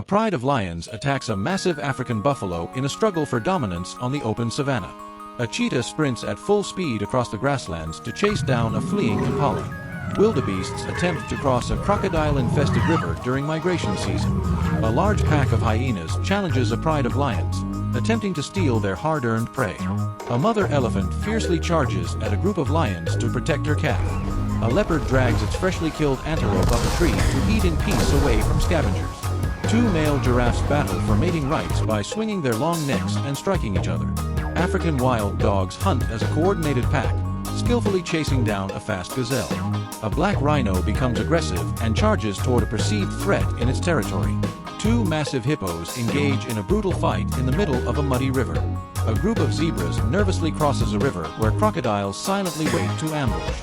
pride of lions attacks a massive African buffalo in a struggle for dominance on the open savanna. A cheetah sprints at full speed across the grasslands to chase down a fleeing impala. Wildebeests attempt to cross a crocodile-infested river during migration season. A large pack of hyenas challenges a pride of lions, attempting to steal their hard-earned prey. A mother elephant fiercely charges at a group of lions to protect her calf. A leopard drags its freshly killed antelope up a tree to eat in peace away from scavengers. Two male giraffes battle for mating rights by swinging their long necks and striking each other. African wild dogs hunt as a coordinated pack, skillfully chasing down a fast gazelle. A black rhino becomes aggressive and charges toward a perceived threat in its territory. Two massive hippos engage in a brutal fight in the middle of a muddy river. A group of zebras nervously crosses a river where crocodiles silently wait to ambush.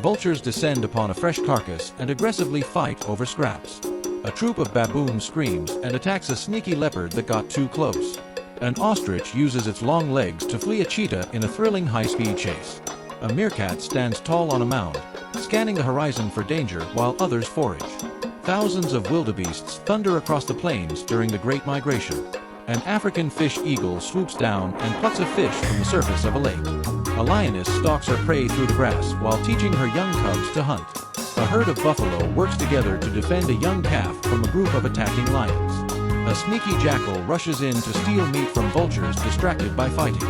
Vultures descend upon a fresh carcass and aggressively fight over scraps. A troop of baboons screams and attacks a sneaky leopard that got too close. An ostrich uses its long legs to flee a cheetah in a thrilling high-speed chase. A meerkat stands tall on a mound, scanning the horizon for danger while others forage. Thousands of wildebeests thunder across the plains during the Great Migration. An African fish eagle swoops down and plucks a fish from the surface of a lake. A lioness stalks her prey through the grass while teaching her young cubs to hunt. A herd of buffalo works together to defend a young calf from a group of attacking lions. A sneaky jackal rushes in to steal meat from vultures distracted by fighting.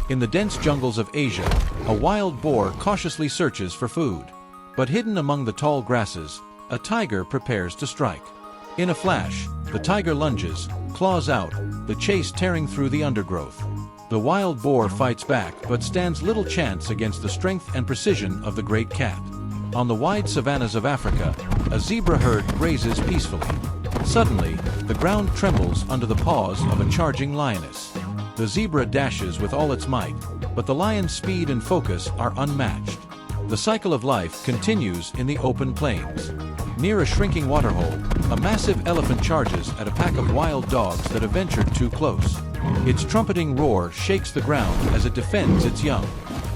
In the dense jungles of Asia, a wild boar cautiously searches for food. But hidden among the tall grasses, a tiger prepares to strike. In a flash, the tiger lunges, claws out, the chase tearing through the undergrowth. The wild boar fights back but stands little chance against the strength and precision of the great cat. On the wide savannas of Africa, a zebra herd grazes peacefully. Suddenly, the ground trembles under the paws of a charging lioness. The zebra dashes with all its might, but the lion's speed and focus are unmatched. The cycle of life continues in the open plains. Near a shrinking waterhole, a massive elephant charges at a pack of wild dogs that have ventured too close. Its trumpeting roar shakes the ground as it defends its young.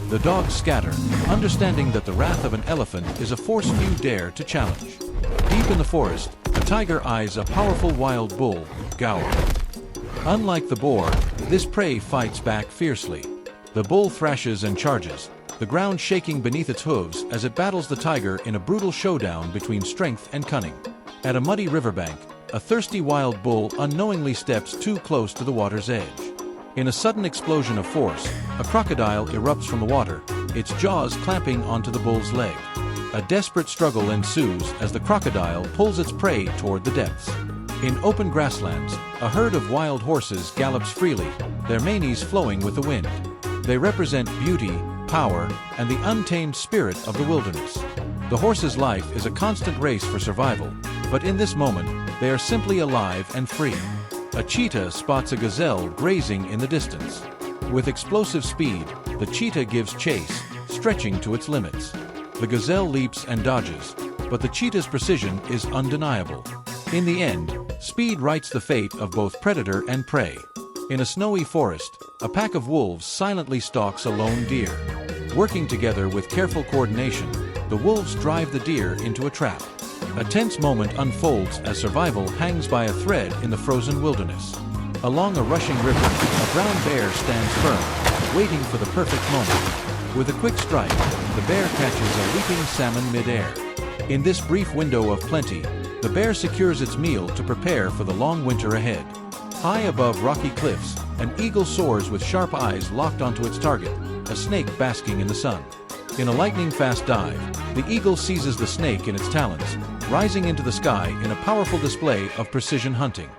The dogs scatter, understanding that the wrath of an elephant is a force few dare to challenge. Deep in the forest, a tiger eyes a powerful wild bull, Gower. Unlike the boar, this prey fights back fiercely. The bull thrashes and charges, the ground shaking beneath its hooves as it battles the tiger in a brutal showdown between strength and cunning. At a muddy riverbank, a thirsty wild bull unknowingly steps too close to the water's edge. In a sudden explosion of force, a crocodile erupts from the water, its jaws clamping onto the bull's leg. A desperate struggle ensues as the crocodile pulls its prey toward the depths. In open grasslands, a herd of wild horses gallops freely, their manes flowing with the wind. They represent beauty, power, and the untamed spirit of the wilderness. The horse's life is a constant race for survival, but in this moment, they are simply alive and free. A cheetah spots a gazelle grazing in the distance. With explosive speed, the cheetah gives chase, stretching to its limits. The gazelle leaps and dodges, but the cheetah's precision is undeniable. In the end, speed writes the fate of both predator and prey. In a snowy forest, a pack of wolves silently stalks a lone deer. Working together with careful coordination, the wolves drive the deer into a trap. A tense moment unfolds as survival hangs by a thread in the frozen wilderness. Along a rushing river, a brown bear stands firm, waiting for the perfect moment. With a quick strike, the bear catches a leaping salmon mid-air. In this brief window of plenty, the bear secures its meal to prepare for the long winter ahead. High above rocky cliffs, an eagle soars with sharp eyes locked onto its target, a snake basking in the sun. In a lightning-fast dive, the eagle seizes the snake in its talons, rising into the sky in a powerful display of precision hunting.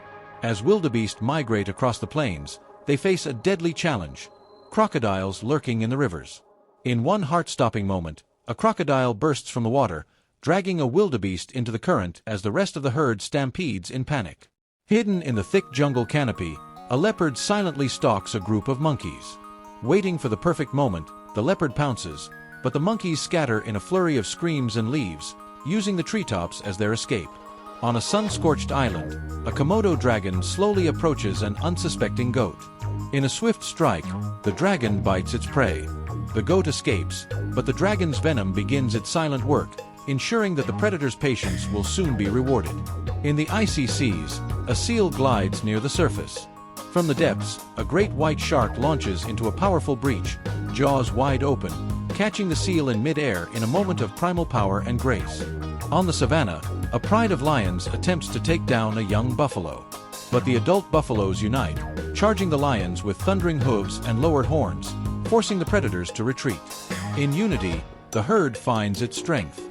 As wildebeest migrate across the plains, they face a deadly challenge: crocodiles lurking in the rivers. In one heart-stopping moment, a crocodile bursts from the water, dragging a wildebeest into the current as the rest of the herd stampedes in panic. Hidden in the thick jungle canopy, a leopard silently stalks a group of monkeys. Waiting for the perfect moment, the leopard pounces, but the monkeys scatter in a flurry of screams and leaves, using the treetops as their escape. On a sun-scorched island, a Komodo dragon slowly approaches an unsuspecting goat. In a swift strike, the dragon bites its prey. The goat escapes, but the dragon's venom begins its silent work, ensuring that the predator's patience will soon be rewarded. In the icy seas, a seal glides near the surface. From the depths, a great white shark launches into a powerful breach, jaws wide open, catching the seal in mid-air in a moment of primal power and grace. On the savannah, a pride of lions attempts to take down a young buffalo. But the adult buffaloes unite, charging the lions with thundering hooves and lowered horns, forcing the predators to retreat. In unity, the herd finds its strength.